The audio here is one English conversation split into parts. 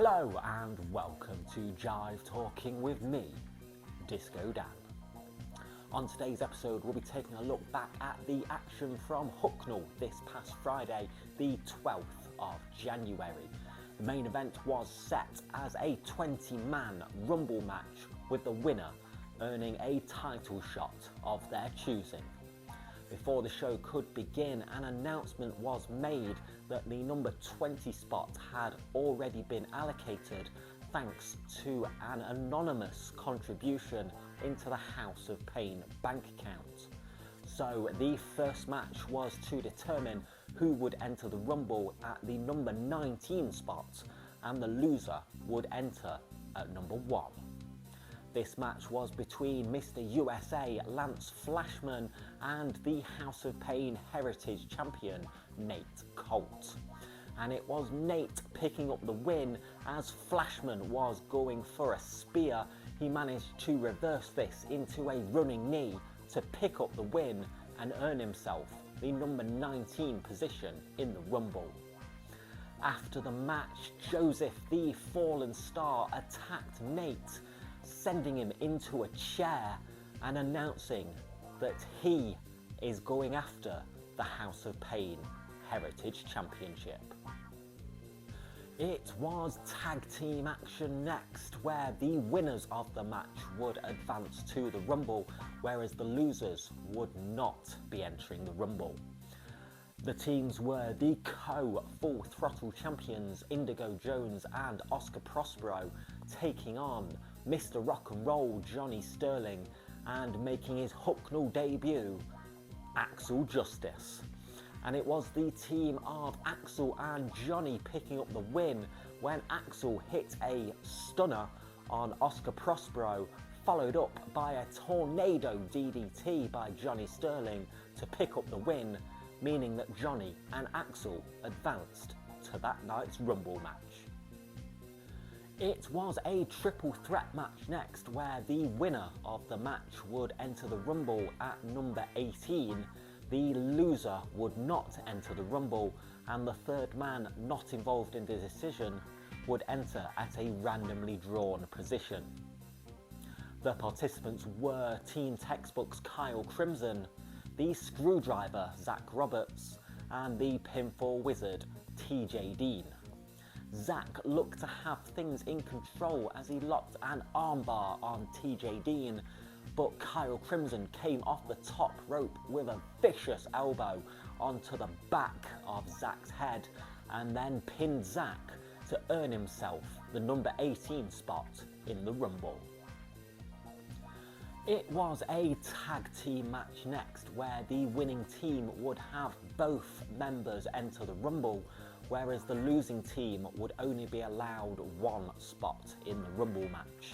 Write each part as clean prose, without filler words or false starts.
Hello and welcome to Jive Talking with me, Disco Dan. On today's episode we'll be taking a look back at the action from Hucknall this past Friday, the 12th of January. The main event was set as a 20-man rumble match with the winner earning a title shot of their choosing. Before the show could begin, an announcement was made that the number 20 spot had already been allocated thanks to an anonymous contribution into the House of Pain bank account. So the first match was to determine who would enter the Rumble at the number 19 spot, and the loser would enter at number 1. This match was between Mr. USA Lance Flashman and the House of Pain Heritage Champion Nate Colt. And it was Nate picking up the win as Flashman was going for a spear. He managed to reverse this into a running knee to pick up the win and earn himself the number 19 position in the Rumble. After the match, Joseph the Fallen Star attacked Nate, sending him into a chair and announcing that he is going after the House of Pain Heritage Championship. It was tag team action next, where the winners of the match would advance to the Rumble, whereas the losers would not be entering the Rumble. The teams were the co-Full Throttle champions Indigo Jones and Oscar Prospero taking on Mr. Rock and Roll Johnny Sterling and making his Hucknall debut, Axel Justice. And it was the team of Axel and Johnny picking up the win when Axel hit a stunner on Oscar Prospero, followed up by a tornado DDT by Johnny Sterling to pick up the win, meaning that Johnny and Axel advanced to that night's Rumble match. It was a triple threat match next, where the winner of the match would enter the Rumble at number 18, the loser would not enter the Rumble, and the third man not involved in the decision would enter at a randomly drawn position. The participants were Team Textbook's Kyle Crimson, the Screwdriver Zach Roberts, and the Pinfall Wizard TJ Dean. Zach looked to have things in control as he locked an armbar on TJ Dean, but Kyle Crimson came off the top rope with a vicious elbow onto the back of Zach's head and then pinned Zach to earn himself the number 18 spot in the Rumble. It was a tag team match next, where the winning team would have both members enter the Rumble, whereas the losing team would only be allowed one spot in the Rumble match.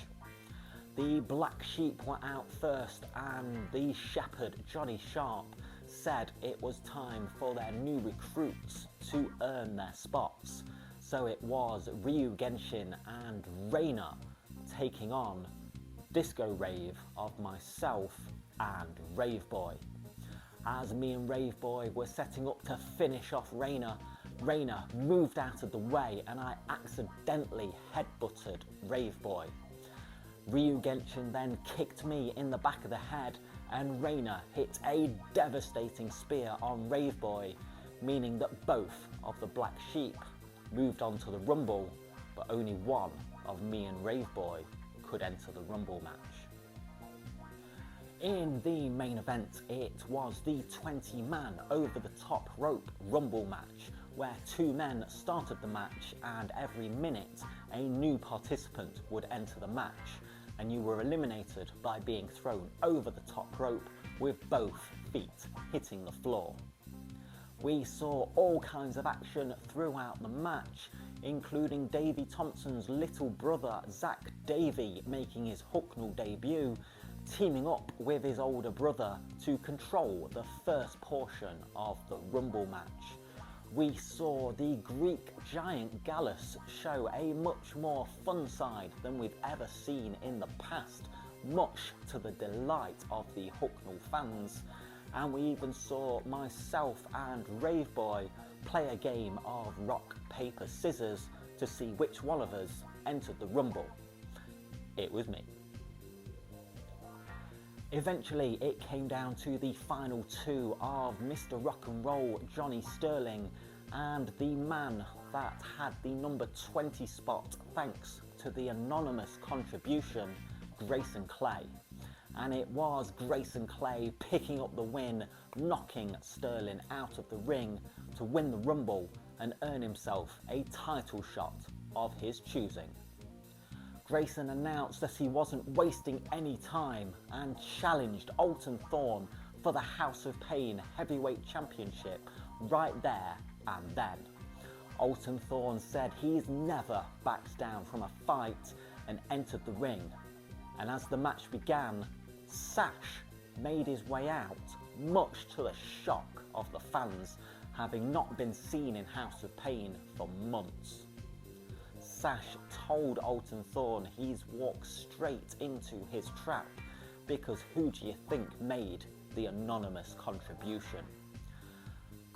The Black Sheep were out first, and the Shepherd Johnny Sharp said it was time for their new recruits to earn their spots. So it was Ryu Genshin and Reina taking on Disco Rave of myself and Rave Boy. As me and Rave Boy were setting up to finish off Reina moved out of the way and I accidentally headbutted Rave Boy. Ryu Genshin then kicked me in the back of the head and Reina hit a devastating spear on Rave Boy, meaning that both of the Black Sheep moved on to the Rumble, but only one of me and Rave Boy could enter the Rumble match. In the main event, it was the 20-man over-the-top rope Rumble match, where two men started the match and every minute a new participant would enter the match, and you were eliminated by being thrown over the top rope with both feet hitting the floor. We saw all kinds of action throughout the match, including Davey Thompson's little brother Zach Davey making his Hucknall debut, teaming up with his older brother to control the first portion of the Rumble match. We saw the Greek giant Gallus show a much more fun side than we've ever seen in the past, much to the delight of the Hucknall fans. And we even saw myself and Rave Boy play a game of rock, paper, scissors to see which one of us entered the Rumble. It was me. Eventually, it came down to the final two of Mr. Rock and Roll Johnny Sterling and the man that had the number 20 spot thanks to the anonymous contribution, Grayson Clay. And it was Grayson Clay picking up the win, knocking Sterling out of the ring to win the Rumble and earn himself a title shot of his choosing. Grayson announced that he wasn't wasting any time and challenged Alton Thorne for the House of Pain Heavyweight Championship right there and then. Alton Thorne said he's never backed down from a fight and entered the ring. And as the match began, Sash made his way out, much to the shock of the fans, having not been seen in House of Pain for months. Sash told Alton Thorne he's walked straight into his trap because who do you think made the anonymous contribution?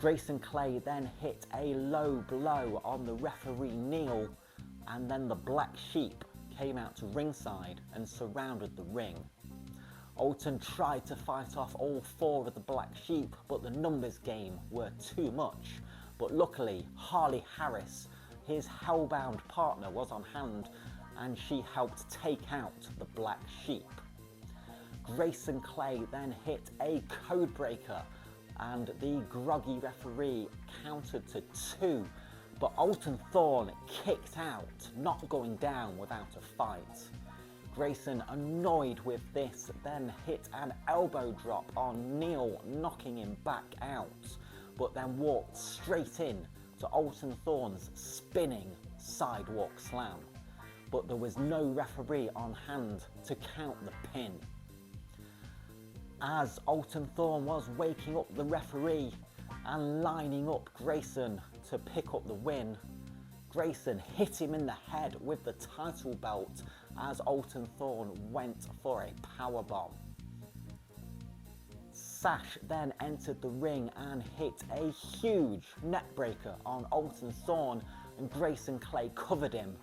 Grayson Clay then hit a low blow on the referee Neil, and then the Black Sheep came out to ringside and surrounded the ring. Alton tried to fight off all four of the Black Sheep, but the numbers game were too much. But luckily, Harley Harris, his hellbound partner, was on hand and she helped take out the Black Sheep. Grayson Clay then hit a codebreaker and the groggy referee counted to 2, but Alton Thorne kicked out, not going down without a fight. Grayson, annoyed with this, then hit an elbow drop on Neil, knocking him back out, but then walked straight in to Alton Thorne's spinning sidewalk slam. But there was no referee on hand to count the pin. As Alton Thorne was waking up the referee and lining up Grayson to pick up the win, Grayson hit him in the head with the title belt as Alton Thorne went for a powerbomb. Sash then entered the ring and hit a huge neckbreaker on Alton Thorne, and Grayson Clay covered him,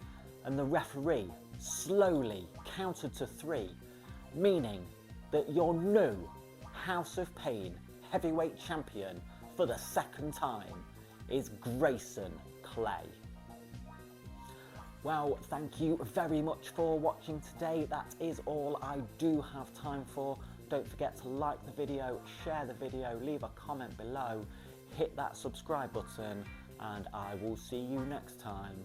and the referee slowly counted to 3, meaning that your new House of Pain heavyweight champion for the second time is Grayson Clay. Well, thank you very much for watching today. That is all I do have time for. Don't forget to like the video, share the video, leave a comment below, hit that subscribe button, and I will see you next time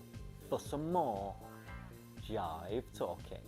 for some more Jive Talking.